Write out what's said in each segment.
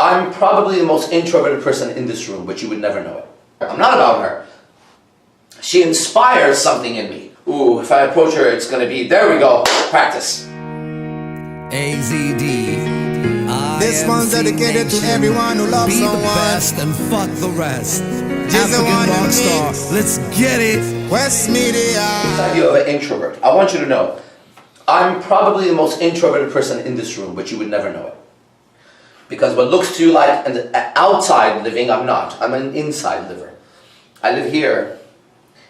I'm probably the most introverted person in this room, but you would never know it. I'm not about her. She inspires something in me. Ooh, if I approach her, it's gonna be, there we go, practice. AZD. This one's dedicated to everyone who loves someone. Be the best and fuck the rest. Just the one African rock star. Let's get it. West Media. This idea of an introvert. I want you to know, I'm probably the most introverted person in this room, but you would never know it. Because what looks to you like an outside living, I'm not. I'm an inside liver. I live here,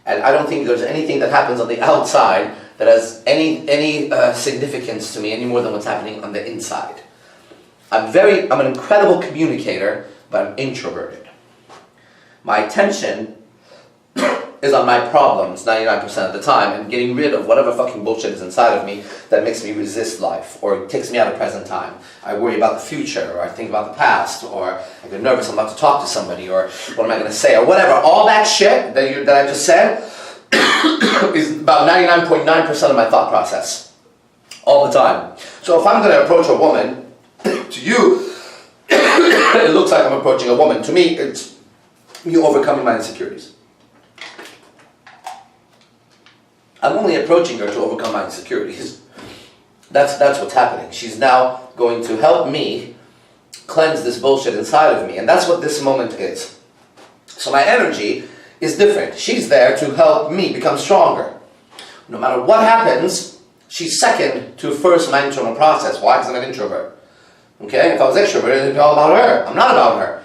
and I don't think there's anything that happens on the outside that has any significance to me any more than what's happening on the inside. I'm an incredible communicator, but I'm introverted. My attention is on my problems 99% of the time and getting rid of whatever fucking bullshit is inside of me that makes me resist life or takes me out of present time. I worry about the future, or I think about the past, or I get nervous I'm about to talk to somebody, or what am I going to say, or whatever. All that shit that I just said is about 99.9% of my thought process. All the time. So if I'm going to approach a woman, to you, it looks like I'm approaching a woman. To me, it's you overcoming my insecurities. I'm only approaching her to overcome my insecurities. That's what's happening. She's now going to help me cleanse this bullshit inside of me. And that's what this moment is. So my energy is different. She's there to help me become stronger. No matter what happens, she's second to first my internal process. Why? Because I'm an introvert. Okay? If I was extroverted, it'd be all about her. I'm not about her.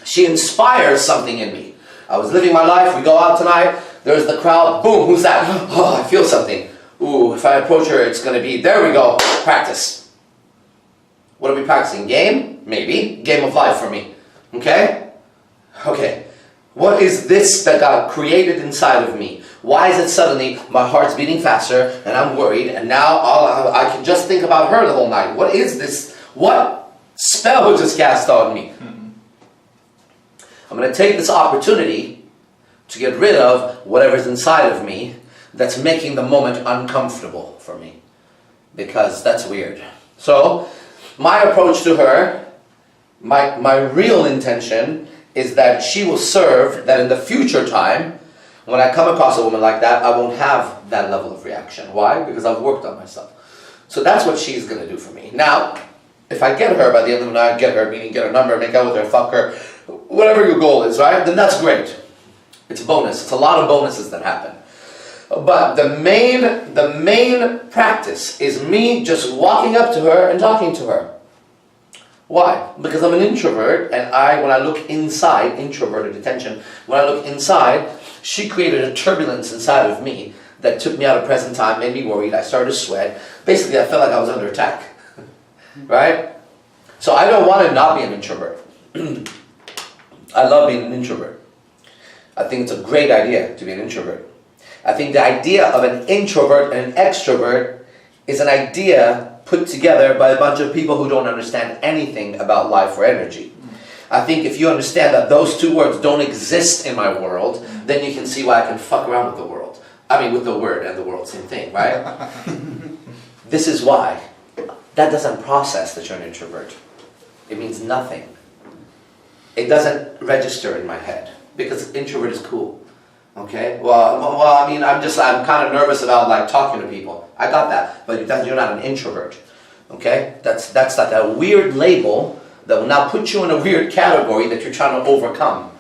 She inspires something in me. I was living my life. We go out tonight. There's the crowd. Boom. Who's that? Oh, I feel something. Ooh, if I approach her, it's going to be, there we go, practice. What are we practicing? Game? Maybe. Game of life for me. Okay? Okay. What is this that got created inside of me? Why is it suddenly my heart's beating faster and I'm worried and now I can just think about her the whole night? What is this? What spell was just cast on me? I'm going to take this opportunity to get rid of whatever's inside of me that's making the moment uncomfortable for me. Because that's weird. So, my approach to her, my real intention is that she will serve that in the future time, when I come across a woman like that, I won't have that level of reaction. Why? Because I've worked on myself. So that's what she's going to do for me. Now, if I get her by the end of the night, get her, meaning get her number, make out with her, fuck her, whatever your goal is, right? Then that's great. It's a bonus. It's a lot of bonuses that happen. But the main practice is me just walking up to her and talking to her. Why? Because I'm an introvert, and when I look inside, introverted attention, when I look inside, she created a turbulence inside of me that took me out of present time, made me worried, I started to sweat. Basically, I felt like I was under attack. Right? So I don't want to not be an introvert. I love being an introvert. I think it's a great idea to be an introvert. I think the idea of an introvert and an extrovert is an idea put together by a bunch of people who don't understand anything about life or energy. I think if you understand that those two words don't exist in my world, then you can see why I can fuck around with the world. I mean, with the word and the world, same thing, right? This is why. That doesn't process that you're an introvert. It means nothing. It doesn't register in my head because introvert is cool. Okay? Well, I mean, I'm kind of nervous about like talking to people. I got that, but you're not an introvert. Okay? That's like a weird label that will now put you in a weird category that you're trying to overcome.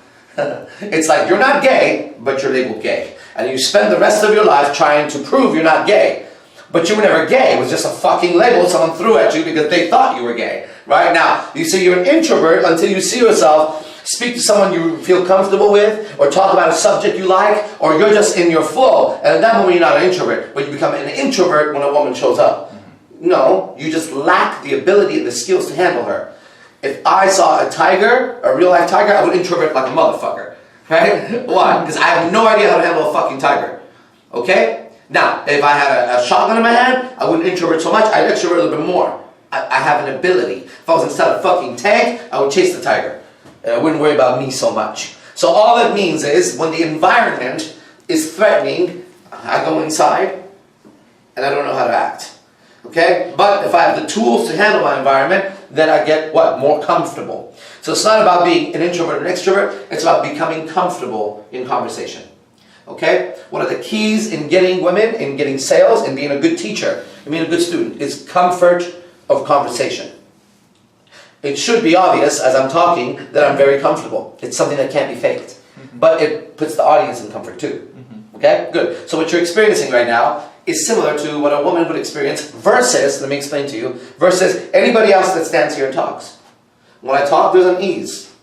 It's like you're not gay, but you're labeled gay. And you spend the rest of your life trying to prove you're not gay. But you were never gay. It was just a fucking label someone threw at you because they thought you were gay. Right? Now, you say you're an introvert until you see yourself speak to someone you feel comfortable with, or talk about a subject you like, or you're just in your flow. And at that moment, you're not an introvert, but you become an introvert when a woman shows up. No, you just lack the ability and the skills to handle her. If I saw a tiger, a real life tiger, I would introvert like a motherfucker. Right? Why? Because I have no idea how to handle a fucking tiger. Okay? Now, if I had a shotgun in my hand, I wouldn't introvert so much, I'd extrovert a little bit more. I have an ability. If I was inside a fucking tank, I would chase the tiger. And I wouldn't worry about me so much. So all it means is, when the environment is threatening, I go inside, and I don't know how to act. Okay? But if I have the tools to handle my environment, then I get what? More comfortable. So it's not about being an introvert or an extrovert, it's about becoming comfortable in conversation. Okay? One of the keys in getting women, in getting sales, in being a good teacher, and being a good student, is comfort of conversation. It should be obvious as I'm talking that I'm very comfortable. It's something that can't be faked. But it puts the audience in comfort too. Okay? Good. So what you're experiencing right now is similar to what a woman would experience versus, let me explain to you, versus anybody else that stands here and talks. When I talk, there's an ease.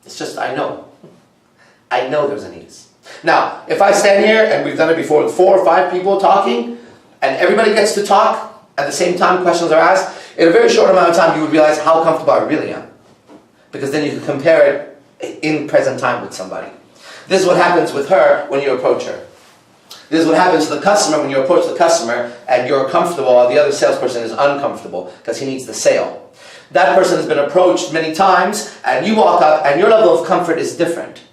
It's just, I know. I know there's an ease. Now, if I stand here, and we've done it before with 4 or 5 people talking, and everybody gets to talk at the same time questions are asked, in a very short amount of time you would realize how comfortable I really am. Because then you can compare it in present time with somebody. This is what happens with her when you approach her. This is what happens to the customer when you approach the customer and you're comfortable while the other salesperson is uncomfortable because he needs the sale. That person has been approached many times and you walk up and your level of comfort is different.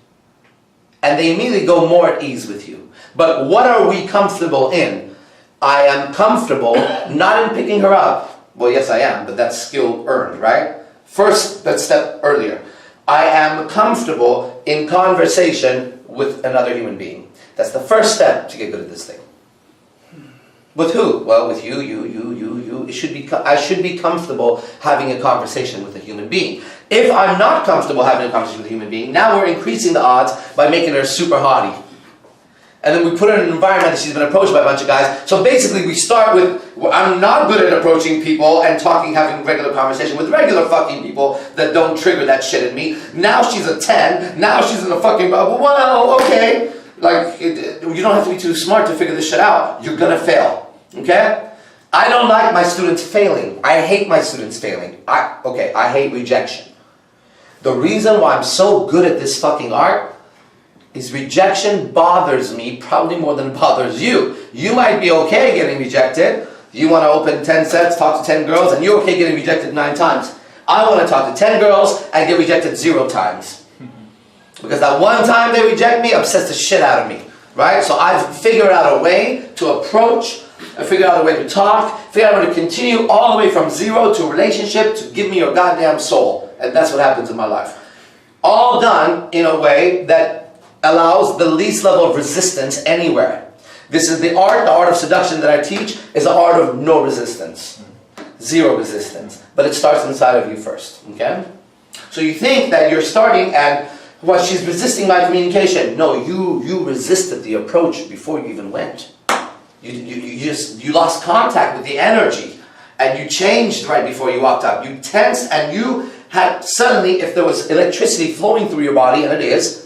And they immediately go more at ease with you. But what are we comfortable in? I am comfortable not in picking her up. Well, yes I am, but that's skill earned, right? First, that step earlier. I am comfortable in conversation with another human being. That's the first step to get good at this thing. With who? Well, with you. I should be comfortable having a conversation with a human being. If I'm not comfortable having a conversation with a human being, now we're increasing the odds by making her super haughty. And then we put her in an environment that she's been approached by a bunch of guys. So basically we start with, I'm not good at approaching people and talking, having regular conversation with regular fucking people that don't trigger that shit in me. Now she's a 10. Now she's in a fucking bubble. Well, okay. Like, you don't have to be too smart to figure this shit out. You're gonna fail. Okay? I don't like my students failing. I hate my students failing. I hate rejection. The reason why I'm so good at this fucking art is rejection bothers me probably more than it bothers you. You might be okay getting rejected. You want to open 10 sets, talk to 10 girls, and you're okay getting rejected 9 times. I want to talk to 10 girls and get rejected 0 times. Because that one time they reject me upsets the shit out of me. Right? So I've figured out a way to approach, I figured out a way to talk, figured out a way to continue all the way from 0 to a relationship to give me your goddamn soul. And that's what happens in my life. All done in a way that allows the least level of resistance anywhere. This is the art of seduction that I teach, is the art of no resistance. 0 resistance. But it starts inside of you first. Okay? So you think that you're starting and, well, she's resisting my communication. No, you resisted the approach before you even went. You lost contact with the energy. And you changed right before you walked up. You tensed and you had suddenly, if there was electricity flowing through your body, and it is,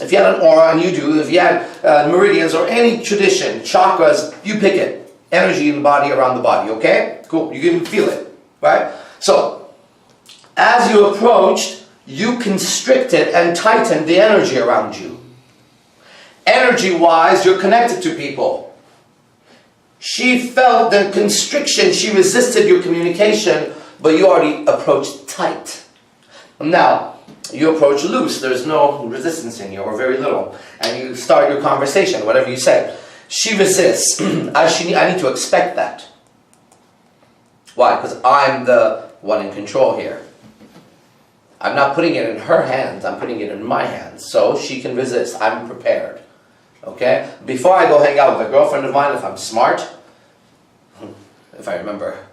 if you had an aura, and you do, if you had meridians or any tradition, chakras, you pick it. Energy in the body, around the body, okay? Cool, you can feel it, right? So, as you approached, you constricted and tightened the energy around you. Energy-wise, you're connected to people. She felt the constriction, she resisted your communication, but you already approached tight. Now, you approach loose, there's no resistance in you, or very little, and you start your conversation, whatever you say. She resists. I need to expect that. Why? Because I'm the one in control here. I'm not putting it in her hands, I'm putting it in my hands, so she can resist. I'm prepared. Okay? Before I go hang out with a girlfriend of mine, if I'm smart, if I remember,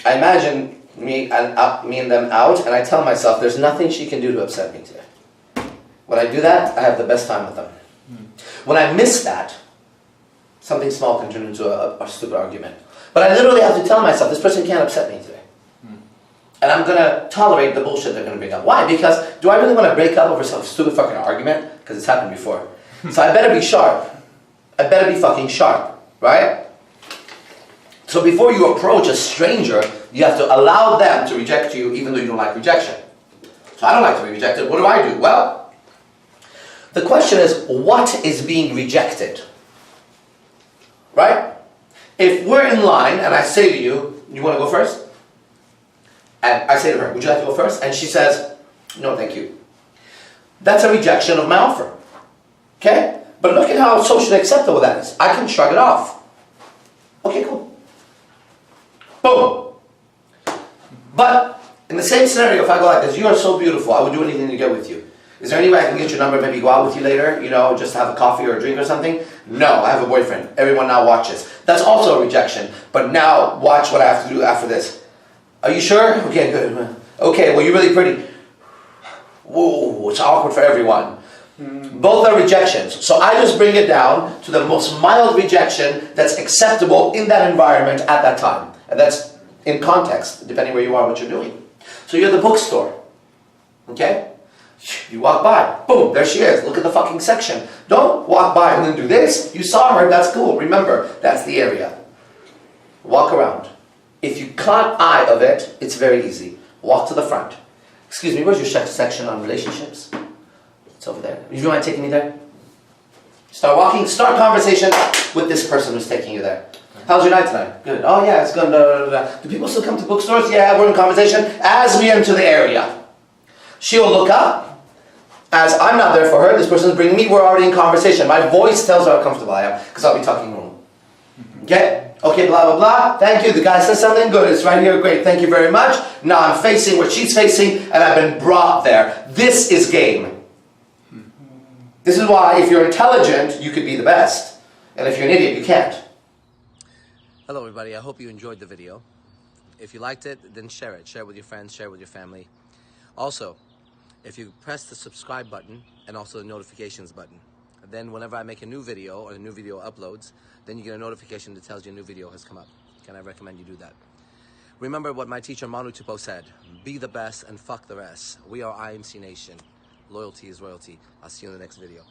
I imagine me and them out, and I tell myself there's nothing she can do to upset me today. When I do that, I have the best time with them. When I miss that, something small can turn into a stupid argument. But I literally have to tell myself this person can't upset me today. And I'm going to tolerate the bullshit they're going to bring up. Why? Because do I really want to break up over some stupid fucking argument? Because it's happened before. So I better be sharp. I better be fucking sharp. Right? So before you approach a stranger, you have to allow them to reject you even though you don't like rejection. So I don't like to be rejected. What do? Well, the question is, what is being rejected? Right? If we're in line and I say to you, you want to go first? And I say to her, would you like to go first? And she says, no, thank you. That's a rejection of my offer. Okay? But look at how socially acceptable that is. I can shrug it off. Okay, cool. Boom. But in the same scenario, if I go like this, you are so beautiful, I would do anything to get with you. Is there any way I can get your number, maybe go out with you later, just to have a coffee or a drink or something? No, I have a boyfriend. Everyone now watches. That's also a rejection. But now, watch what I have to do after this. Are you sure? Okay, good. Okay, well, you're really pretty. Whoa, it's awkward for everyone. Both are rejections. So I just bring it down to the most mild rejection that's acceptable in that environment at that time. And that's in context, depending where you are, what you're doing. So you're at the bookstore. Okay? You walk by. Boom, there she is. Look at the fucking section. Don't walk by and then do this. You saw her, that's cool. Remember, that's the area. Walk around. If you caught eye of it, it's very easy. Walk to the front. Excuse me, where's your section on relationships? It's over there. Would you mind taking me there? Start walking, start conversation with this person who's taking you there. How's your night tonight? Good. Oh yeah, it's good. Do people still come to bookstores? Yeah, we're in conversation. As we enter the area, she'll look up. As I'm not there for her, this person's bringing me, we're already in conversation. My voice tells her how comfortable I am, because I'll be talking normal. Okay? Okay, blah, blah, blah. Thank you. The guy says something. Good. It's right here. Great. Thank you very much. Now I'm facing where she's facing, and I've been brought there. This is game. This is why, if you're intelligent, you could be the best. And if you're an idiot, you can't. Hello, everybody. I hope you enjoyed the video. If you liked it, then share it. Share it with your friends. Share it with your family. Also, if you press the subscribe button and also the notifications button, then whenever I make a new video or a new video uploads, then you get a notification that tells you a new video has come up. Can I recommend you do that? Remember what my teacher Manu Tupo said, be the best and fuck the rest. We are IMC Nation. Loyalty is royalty. I'll see you in the next video.